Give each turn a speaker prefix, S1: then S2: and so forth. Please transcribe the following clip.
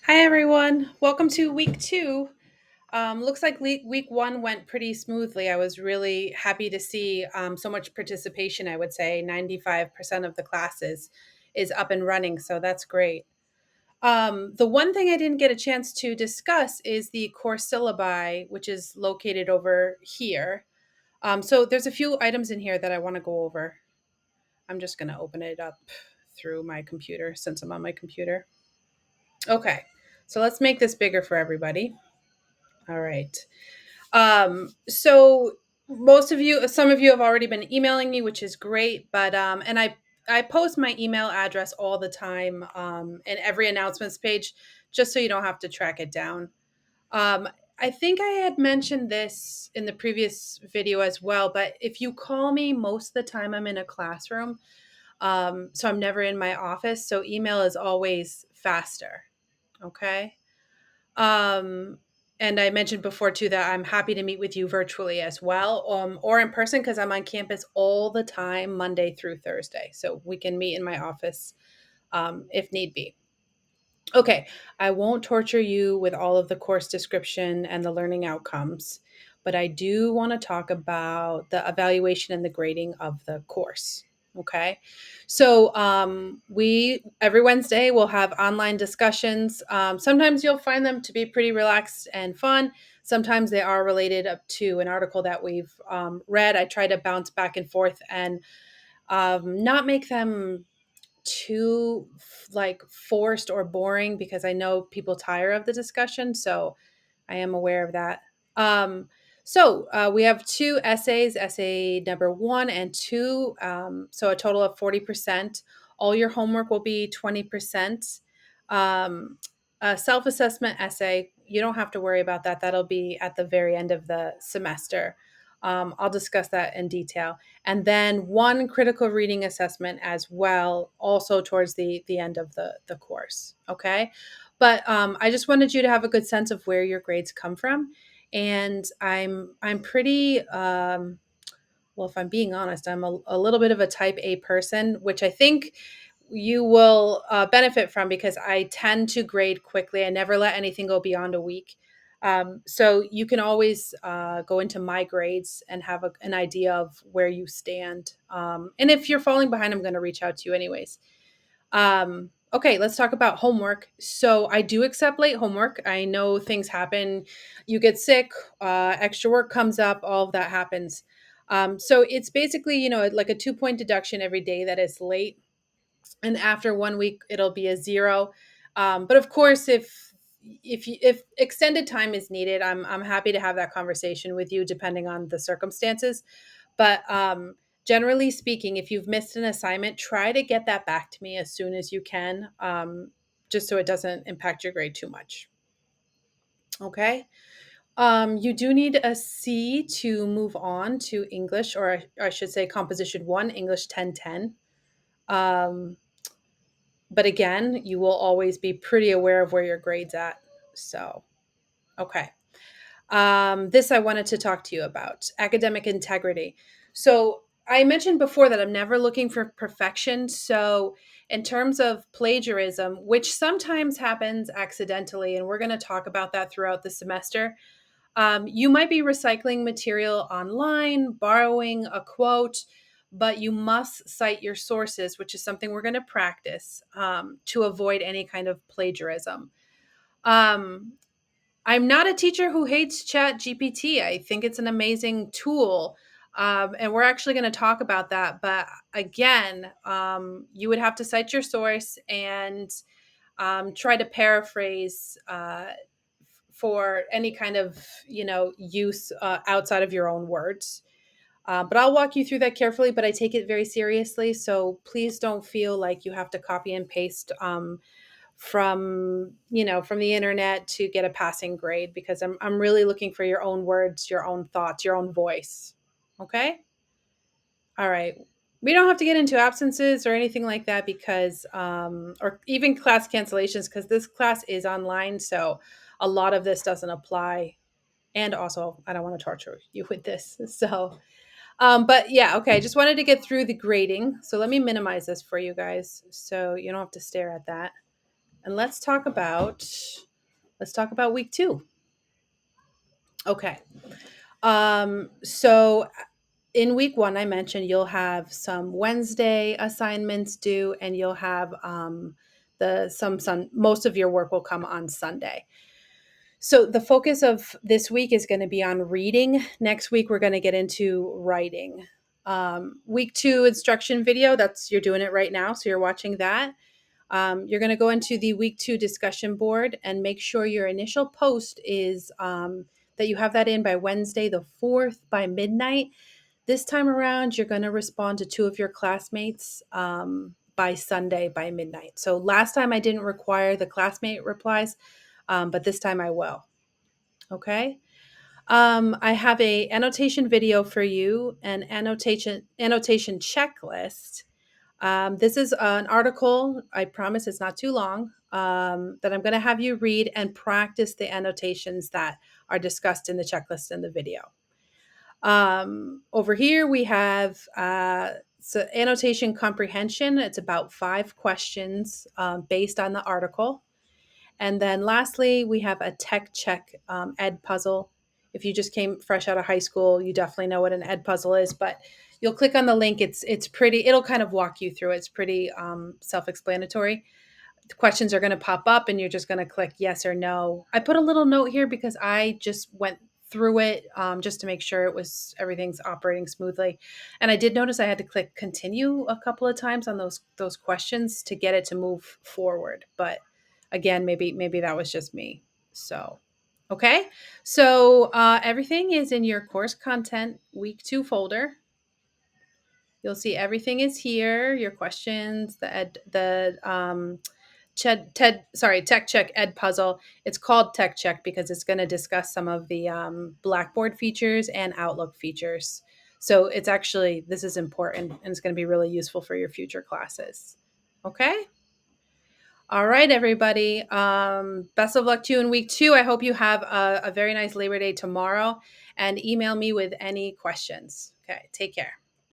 S1: Hi, everyone. Welcome to week two. Looks like week one went pretty smoothly. I was really happy to see so much participation. I would say 95% of the classes is up and running, so that's great. The one thing I didn't get a chance to discuss is the course syllabi, which is located over here. So there's a few items in here that I want to go over. I'm just going to open it up through my computer since I'm on my computer. Okay, so let's make this bigger for everybody. All right. So most of you, some of you have already been emailing me, which is great. But and I post my email address all the time in every announcements page, just so you don't have to track it down. Um, I think I had mentioned this in the previous video as well, but if you call me, most of the time I'm in a classroom, so I'm never in my office. So email is always faster. Okay. Um, and I mentioned before too that I'm happy to meet with you virtually as well, or in person because I'm on campus all the time, Monday through Thursday. So we can meet in my office if need be. Okay, I won't torture you with all of the course description and the learning outcomes, but I do want to talk about the evaluation and the grading of the course. Okay, so we every Wednesday we'll have online discussions. Sometimes you'll find them to be pretty relaxed and fun. Sometimes they are related up to an article that we've read. I try to bounce back and forth and not make them too like forced or boring because I know people tire of the discussion. So I am aware of that. We have two essays, essay number one and two. So a total of 40%. All your homework will be 20%. Um, a self assessment essay, you don't have to worry about that. That'll be at the very end of the semester. I'll discuss that in detail. And then one critical reading assessment as well, also towards the end of the course. Okay. But I just wanted you to have a good sense of where your grades come from. And I'm pretty well, if I'm being honest, I'm a little bit of a type A person, which I think you will benefit from because I tend to grade quickly. I never let anything go beyond a week. So you can always go into my grades and have an idea of where you stand. And if you're falling behind, I'm going to reach out to you anyways. Okay, let's talk about homework. So I do accept late homework. I know things happen. You get sick, extra work comes up, all of that happens. So it's basically, like a 2 point deduction every day that is late. And after 1 week, it'll be a zero. But of course, if extended time is needed, I'm happy to have that conversation with you, depending on the circumstances. But generally speaking, if you've missed an assignment, try to get that back to me as soon as you can, just so it doesn't impact your grade too much. Okay. You do need a C to move on to English, or I should say Composition 1, English 1010. Um, but again, you will always be pretty aware of where your grade's at. So, okay. This I wanted to talk to you about academic integrity. So, I mentioned before that I'm never looking for perfection. So, in terms of plagiarism, which sometimes happens accidentally, and we're going to talk about that throughout the semester, you might be recycling material online, borrowing a quote, but you must cite your sources, which is something we're going to practice to avoid any kind of plagiarism. Um, I'm not a teacher who hates Chat GPT. I think it's an amazing tool. And we're actually going to talk about that. But again, you would have to cite your source and try to paraphrase for any kind of use outside of your own words. But I'll walk you through that carefully. But I take it very seriously, so please don't feel like you have to copy and paste from the internet to get a passing grade because I'm really looking for your own words, your own thoughts, your own voice. Okay. All right. We don't have to get into absences or anything like that because, or even class cancellations, because this class is online. So a lot of this doesn't apply. And also, I don't want to torture you with this. So, but yeah, okay. I just wanted to get through the grading. So let me minimize this for you guys so you don't have to stare at that. and let's talk about week 2. Okay. So in week 1, I mentioned you'll have some Wednesday assignments due, and you'll have most of your work will come on Sunday. So the focus of this week is going to be on reading. Next week, we're going to get into writing. Week 2 instruction video, you're doing it right now, so you're watching that. You're going to go into the week 2 discussion board and make sure your initial post is that you have that in by Wednesday the 4th by midnight. This time around, you're going to respond to 2 of your classmates by Sunday by midnight. So last time I didn't require the classmate replies, but this time I will. Okay. I have a annotation video for you, an annotation checklist. This is an article. I promise it's not too long. That I'm going to have you read and practice the annotations that are discussed in the checklist in the video. Over here we have so annotation comprehension. It's about 5 questions based on the article. And then lastly, we have a tech check ed puzzle. If you just came fresh out of high school, you definitely know what an ed puzzle is, but you'll click on the link. It's pretty, it'll kind of walk you through it. It's pretty self-explanatory. The questions are going to pop up and you're just going to click yes or no. I put a little note here because I just went through it just to make sure everything's operating smoothly. And I did notice I had to click continue a couple of times on those questions to get it to move forward. But again, maybe that was just me. So, okay. So everything is in your course content week 2 folder. You'll see everything is here. Your questions, Tech Check Ed Puzzle. It's called Tech Check because it's going to discuss some of the Blackboard features and Outlook features. So this is important and it's going to be really useful for your future classes. Okay. All right, everybody. Best of luck to you in week 2. I hope you have a very nice Labor Day tomorrow, and email me with any questions. Okay. Take care.